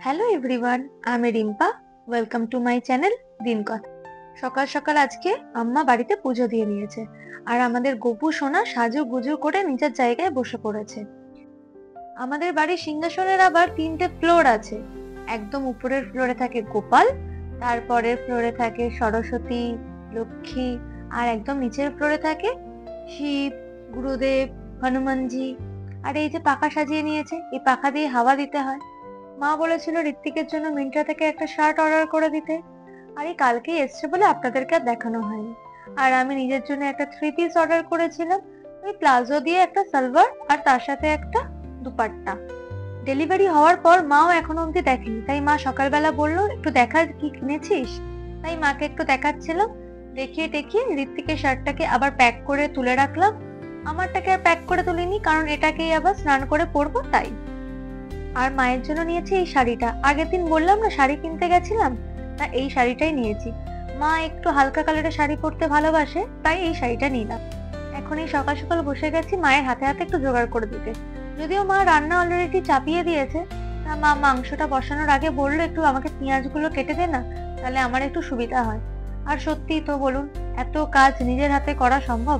Hello everyone, আমি Rimpa. Welcome to my channel দিন কথা। সকাল সকাল আজকে আম্মা বাড়িতে পুজো দিয়ে নিয়েছে, আর আমাদের গপু সোনা সাজু গুজু করে নিজের জায়গায় বসে পড়েছে। আমাদের বাড়ির সিংহাসনের আবার 3টে ফ্লোর আছে। একদম উপরের ফ্লোরে থাকে গোপাল, তারপরের ফ্লোরে থাকে সরস্বতী, লক্ষ্মী, আর একদম নিচের ফ্লোরে থাকে শিব, গুরুদেব, হনুমানজি। আর এই যে পাখা সাজিয়ে নিয়েছে, এই পাখা দিয়ে হাওয়া দিতে হয়। মা বলেছিল ঋত্বিকের জন্য মিন্ত্রা থেকে একটা শার্ট অর্ডার করে দিতে, আর এই কালকেই এসছে বলে আপনাদেরকে আর দেখানো হয়নি। আর আমি নিজের জন্য একটা 3 পিস অর্ডার করেছিলাম, ওই প্লাজো দিয়ে একটা সালোয়ার আর তার সাথে একটা দুপাট্টা। ডেলিভারি হওয়ার পর মাও এখনো অবধি দেখেনি, তাই মা সকালবেলা বললো একটু দেখা কি কিনেছিস। তাই মাকে একটু দেখাচ্ছিলাম। দেখিয়ে টেকিয়ে ঋত্বিকের শার্টটাকে আবার প্যাক করে তুলে রাখলাম। আমারটাকে আর প্যাক করে তুলিনি, কারণ এটাকেই আবার স্নান করে পরবো তাই। আর মায়ের জন্য নিয়েছি এই শাড়িটা। আগের দিন বললাম না শাড়ি কিনতে গেছিলাম, তা এই শাড়িটাই নিয়েছি। মা একটু হালকা কালারের শাড়ি পরতে ভালোবাসে, তাই এই শাড়িটা নিলাম। এখন এই সকাল সকাল বসে গেছি মায়ের হাতে হাতে একটু জোগাড় করে দিতে। যদিও মা রান্না অলরেডি চাপিয়ে দিয়েছে, তা মা মাংসটা বসানোর আগে বললো একটু আমাকে পেঁয়াজগুলো কেটে দে না, তাহলে আমার একটু সুবিধা হয়। আর সত্যি তো বলুন, এত কাজ নিজের হাতে করা সম্ভব?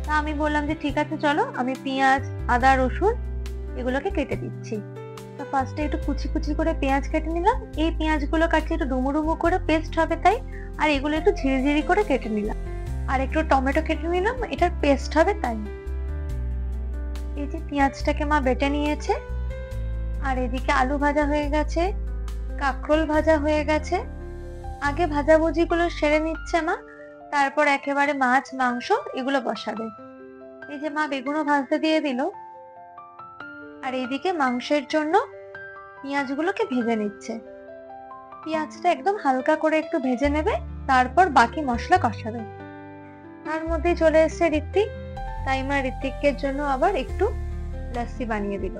তা আমি বললাম যে ঠিক আছে চলো, আমি পেঁয়াজ, আদা, রসুন এগুলোকে কেটে দিচ্ছি। তো ফার্স্টে একটু কুচি কুচি করে পেঁয়াজ কেটে নিলাম। এই পেঁয়াজগুলো কাটছি একটু ডুমো ডুমো করে, পেস্ট হবে তাই। আর এগুলো একটু ঝিরিঝিরি করে কেটে নিলাম। আর একটু টমেটো কেটে নিলাম, এটার পেস্ট হবে তাই। এই যে পেঁয়াজটাকে মা বেটে নিয়েছে। আর এদিকে আলু ভাজা হয়ে গেছে, কাঁকরোল ভাজা হয়ে গেছে। আগে ভাজাভুজি গুলো সেরে নিচ্ছে মা, তারপর একেবারে মাছ মাংস এগুলো বসাবে। এই যে মা বেগুনও ভাজতে দিয়ে দিল। আর এইদিকে মাংসের জন্য পেঁয়াজগুলোকে ভেজে নিচ্ছে। পেঁয়াজটা একদম হালকা করে একটু ভেজে নেবে, তারপর বাকি মশলা কষাবে। তার মধ্যে চলে এসেছে ঋত্বিক, তাই মা ঋত্বিকের জন্য আবার একটু লস্যি বানিয়ে দিল।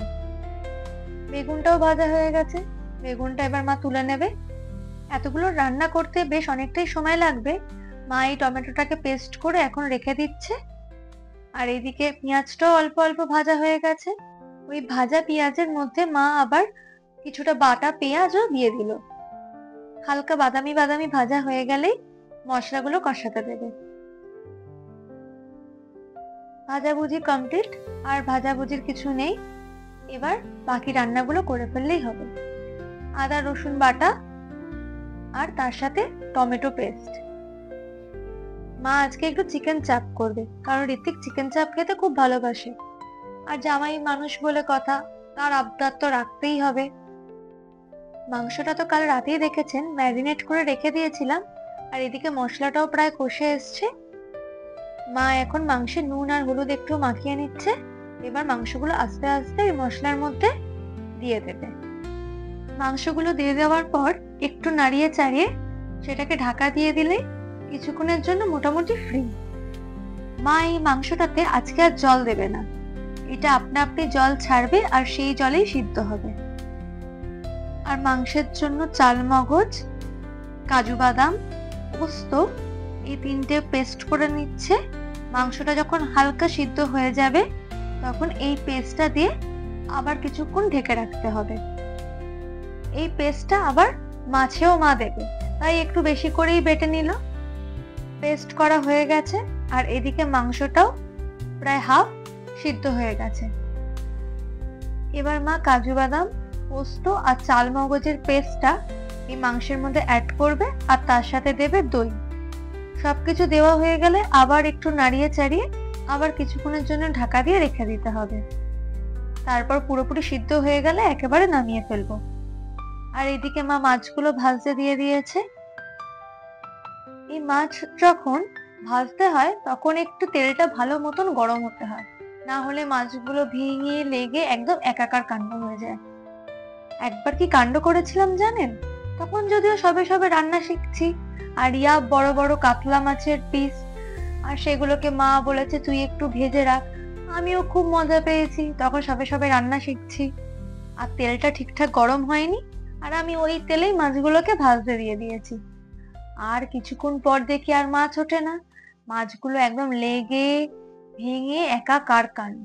বেগুনটাও ভাজা হয়ে গেছে, বেগুনটা এবার মা তুলে নেবে। এতগুলো রান্না করতে বেশ অনেকটাই সময় লাগবে। মা এই টমেটোটাকে পেস্ট করে এখন রেখে দিচ্ছে। আর এইদিকে পেঁয়াজটাও অল্প অল্প ভাজা হয়ে গেছে। ওই ভাজা পেঁয়াজের মধ্যে মা আবার কিছুটা বাটা পেঁয়াজও দিয়ে দিল। হালকা বাদামি বাদামি ভাজা হয়ে গেলেই মশলাগুলো কষাতে দেবে। ভাজাভুজি কমপ্লিট, আর ভাজাভুজির কিছু নেই। এবার বাকি রান্নাগুলো করে ফেললেই হবে। আদা রসুন বাটা আর তার সাথে টমেটো পেস্ট। মা আজকে একটু চিকেন চাপ করবে, কারণ ঋত্বিক চিকেন চাপ খেতে খুব ভালোবাসে। আর জামাই মানুষ বলে কথা, তার আবদার তো রাখতেই হবে। মাংসটা তো কাল রাতেই দেখেছেন ম্যারিনেট করে রেখে দিয়েছিলাম। আর এদিকে মশলাটাও প্রায় কষে এসছে। মা এখন মাংসে নুন আর হলুদ একটু মাখিয়ে নিচ্ছে। এবার মাংসগুলো আস্তে আস্তে এই মশলার মধ্যে দিয়ে দেবে। মাংসগুলো দিয়ে দেওয়ার পর একটু নাড়িয়ে চাড়িয়ে সেটাকে ঢাকা দিয়ে দিলে কিছুক্ষণের জন্য মোটামুটি ফ্রি। মা এই মাংসটাতে আজকে আর জল দেবে না, এটা আপনা আপনি জল ছাড়বে আর সেই জলেই সিদ্ধ হবে। আর মাংসের জন্য চাল মগজ, কাজু বাদাম, পোস্ত এই 3টে পেস্ট করে নিচ্ছে। মাংসটা যখন হালকা সিদ্ধ হয়ে যাবে তখন এই পেস্টটা দিয়ে আবার কিছুক্ষণ ঢেকে রাখতে হবে। এই পেস্টটা আবার মাছেও মা দেবে, তাই একটু বেশি করেই বেটে নিল। পেস্ট করা হয়ে গেছে, আর এদিকে মাংসটাও প্রায় হাফ সিদ্ধ হয়ে গেছে। এবার মা কাজু বাদাম, পোস্ত আর চাল মগজের পেস্টটা এই মাংসের মধ্যে অ্যাড করবে, আর তার সাথে দেবে দই। সবকিছু দেওয়া হয়ে গেলে আবার একটু নাড়িয়ে চাড়িয়ে আবার কিছুক্ষণের জন্য ঢাকা দিয়ে রেখে দিতে হবে। তারপর পুরোপুরি সিদ্ধ হয়ে গেলে একেবারে নামিয়ে ফেলবো। আর এইদিকে মা মাছগুলো ভাজতে দিয়ে দিয়েছে। এই মাছ যখন ভাজতে হয় তখন একটু তেলটা ভালো মতন গরম হতে হয়, না হলে মাছগুলো ভেঙে লেগে একদম একাকার কাণ্ড হয়ে যায়। একবার কি কাণ্ড করেছিলাম জানেন? তখন যদিও সবে সবে রান্না শিখছি, আর বড় বড় কাতলা মাছের পিস, আর সেগুলোকে মা বলেছে তুই একটু ভেজে রাখ। আমিও খুব মজা পেয়েছি, তখন সবে সবে রান্না শিখছি, আর তেলটা ঠিকঠাক গরম হয়নি, আর আমি ওই তেলেই মাছগুলোকে ভাজতে দিয়ে দিয়েছি। আর কিছুক্ষণ পর দেখি আর মাছ ওঠে না, মাছগুলো একদম লেগে ভেঙে একাকার কাণ্ড।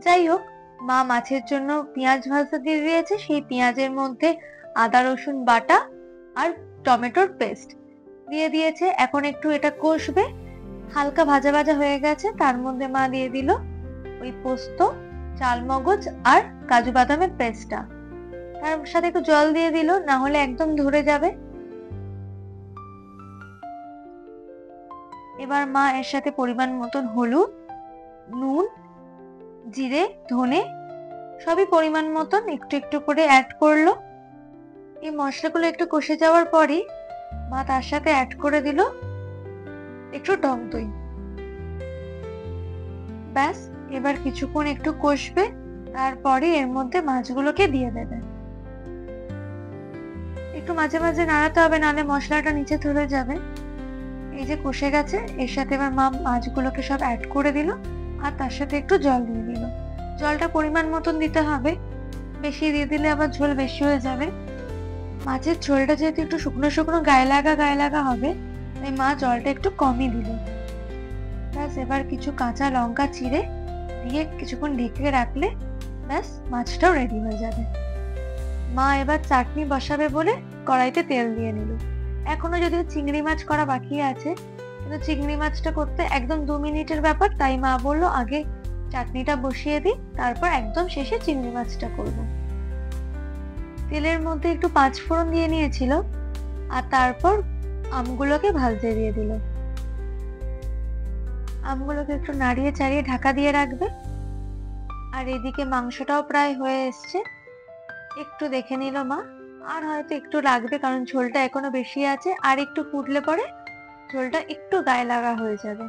যাই হোক, মা মাছের জন্য পেঁয়াজ ভাজতে দিয়ে দিয়েছে, সেই পেঁয়াজের মধ্যে আদা রসুন বাটা আর টমেটোর পেস্ট দিয়ে দিয়েছে। এখন একটু এটা কষবে, হালকা ভাজা ভাজা হয়ে গেছে, তার মধ্যে মা দিয়ে দিল ওই পোস্ত, চালমগজ আর কাজু বাদামের পেস্টটা। তার সাথে একটু জল দিয়ে দিল, না হলে একদম ধরে যাবে। এবার মা এর সাথে পরিমাণ মতন হলুদ, নুন, জিরে, ধনে সবই পরিমাণ মতন একটু একটু করে অ্যাড করলো। এই মশলাগুলো একটু কষে যাওয়ার পরই মা তার সাথে অ্যাড করে দিল একটু টক দই। ব্যাস, এবার কিছুক্ষণ একটু কষবে, তারপরে এর মধ্যে মাছগুলোকে দিয়ে দেবে। একটু মাঝে মাঝে নাড়াতে হবে, নাহলে মশলাটা নিচে ধরে যাবে। এই যে কষে গেছে, এর সাথে এবার মা মাছগুলোকে সব অ্যাড করে দিল আর তার সাথে একটু জল দিয়ে দিল। জলটা পরিমাণ মতন দিতে হবে, বেশি দিয়ে দিলে আবার ঝোল বেশি হয়ে যাবে। মাছের ঝোলটা যেহেতু একটু শুকনো শুকনো গায়ে লাগা হবে, তাই মা জলটা একটু কমই দিল। ব্যাস, এবার কিছু কাঁচা লঙ্কা চিড়ে দিয়ে কিছুক্ষণ ঢেকে রাখলে ব্যাস মাছটাও রেডি হয়ে যাবে। মা এবার চাটনি বসাবে বলে কড়াইতে তেল দিয়ে নিল। এখনো যদিও চিংড়ি মাছ করা বাকি আছে, কিন্তু চিংড়ি মাছটা করতে একদম 2 মিনিটের ব্যাপার, তাই মা বলল আগে চাটনিটা বসিয়ে দিই, তারপর একদম শেষে চিংড়ি মাছটা করব। তেলের মধ্যে একটু 5 ফোড়ন দিয়ে নিয়েছিল আর তারপর আমগুলোকে ভাজতে দিয়ে দিল। আমগুলোকে একটু নাড়িয়ে চাড়িয়ে ঢাকা দিয়ে রাখবে। আর এদিকে মাংসটাও প্রায় হয়ে এসছে, একটু দেখে নিল মা, আর হয়তো একটু লাগবে কারণ ঝোলটা এখনো বেশি আছে, আর একটু ফুটলে পরে ঝোলটা একটু গায়ে লাগা হয়ে যাবে।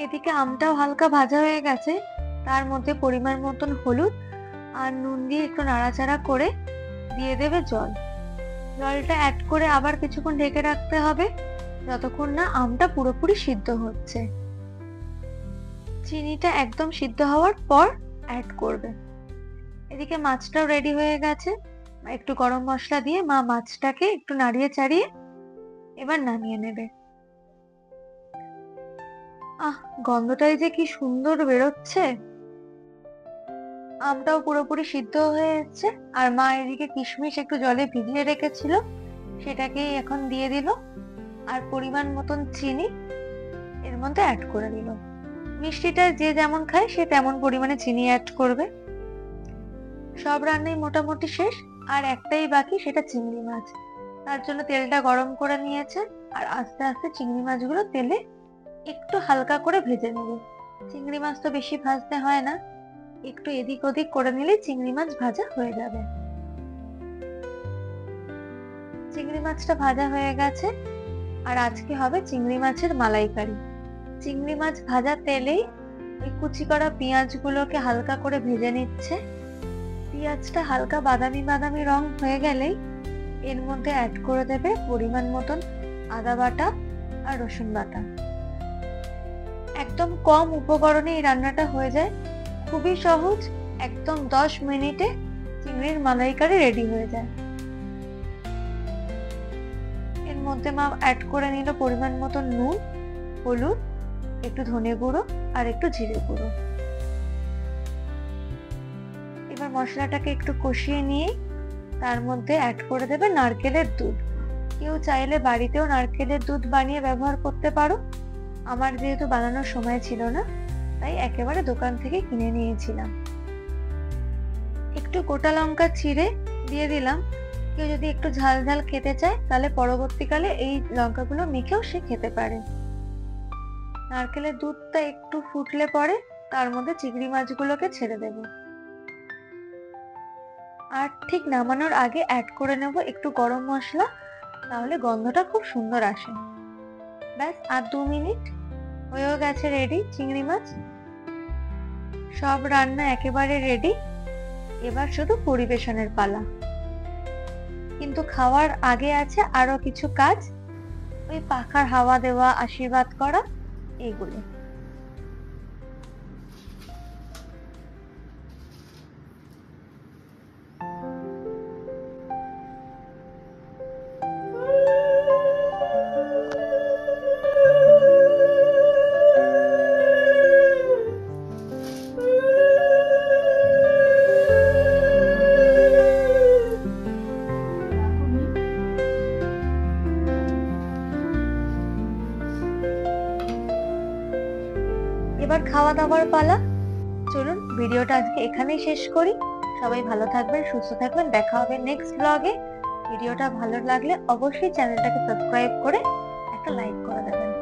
এদিকে আমটাও হালকা ভাজা হয়ে গেছে, তার মধ্যে পরিমাণ মতন হলুদ আর নুন দিয়ে একটু নাড়াচাড়া করে দিয়ে দেবে জল। জলটা অ্যাড করে আবার কিছুক্ষণ ঢেকে রাখতে হবে, যতক্ষণ না আমটা পুরোপুরি সিদ্ধ হচ্ছে। চিনিটা একদম সিদ্ধ হওয়ার পর অ্যাড করবে। এদিকে মাছটাও রেডি হয়ে গেছে, একটু গরম মশলা দিয়ে মা মাছটাকে একটু নাড়িয়ে চাড়িয়ে এবার নামিয়ে নেবে। গন্ধটাই যে কি সুন্দর বেরোচ্ছে। আমটাও পুরোপুরি সিদ্ধ হয়ে যাচ্ছে, আর মা এদিকে কিশমিশ একটু জলে ভিজিয়ে রেখেছিল, সেটাকেই এখন দিয়ে দিল আর পরিমাণ মতন চিনি এর মধ্যে অ্যাড করে দিল। মিষ্টিটা যে যেমন খায় সে তেমন পরিমাণে চিনি অ্যাড করবে। সব রান্নাই মোটামুটি শেষ, আর একটাই বাকি, সেটা চিংড়ি মাছ। তার জন্য তেলটা গরম করে নিয়েছে আর আস্তে আস্তে চিংড়ি মাছগুলো তেলে একটু হালকা করে ভেজে নেবে। চিংড়ি মাছ তো বেশি ভাজতে হয় না, একটু এদিক ওদিক করে নিলে চিংড়ি মাছ ভাজা হয়ে যাবে। চিংড়ি মাছটা ভাজা হয়ে গেছে, আর আজকে হবে চিংড়ি মাছের মালাইকারি। চিংড়ি মাছ ভাজা তেলেই ওই কুচি করা পেঁয়াজগুলোকে হালকা করে ভেজে নিচ্ছে। পেঁয়াজটা হালকা বাদামি বাদামি রং হয়ে গেলেই এর মধ্যে অ্যাড করে দেবে পরিমাণ মতন আদা বাটা আর রসুন বাটা। একদম কম উপকরণে এই রান্নাটা হয়ে যায়, খুবই সহজ, একদম 10 মিনিটে চিংড়ির মালাইকারি রেডি হয়ে যায়। এর মধ্যে মা অ্যাড করে নিল পরিমাণ মতন নুন, হলুদ, একটু ধনে গুঁড়ো আর একটু জিরে গুঁড়ো। এবার মশলাটাকে একটু কষিয়ে নিয়ে তার মধ্যে অ্যাড করে দেবে নারকেলের দুধ। কেউ চাইলে বাড়িতেও নারকেলের দুধ বানিয়ে ব্যবহার করতে পারো। আমার যেহেতু বানানোর সময় ছিল না, তাই একেবারে দোকান থেকে কিনে নিয়েছিলাম। একটু গোটা লঙ্কা চিড়ে দিয়ে দিলাম, কেউ যদি একটু ঝাল ঝাল খেতে চায় তাহলে পরবর্তীকালে এই লঙ্কাগুলো মেখেও সে খেতে পারে। নারকেলের দুধটা একটু ফুটলে পরে তার মধ্যে চিংড়ি মাছগুলোকে ছেড়ে দেব, আর ঠিক নামানোর আগে অ্যাড করে নেব একটু গরম মশলা, তাহলে গন্ধটা খুব সুন্দর আসে। ব্যাস, আর 2 মিনিট হয়েও গেছে রেডি চিংড়ি মাছ। সব রান্না একেবারে রেডি, এবার শুধু পরিবেশনের পালা। কিন্তু খাওয়ার আগে আছে আরো কিছু কাজ, ওই পাখার হাওয়া দেওয়া, আশীর্বাদ করা, এইগুলো। এবার খাওয়া দাওয়ার পালা। চলুন ভিডিওটা আজকে এখানেই শেষ করি। সবাই ভালো থাকবেন, সুস্থ থাকবেন, দেখা হবে নেক্সট ব্লগে। ভিডিওটা ভালো লাগলে অবশ্যই চ্যানেলটাকে সাবস্ক্রাইব করে একটা লাইক করে দেবেন।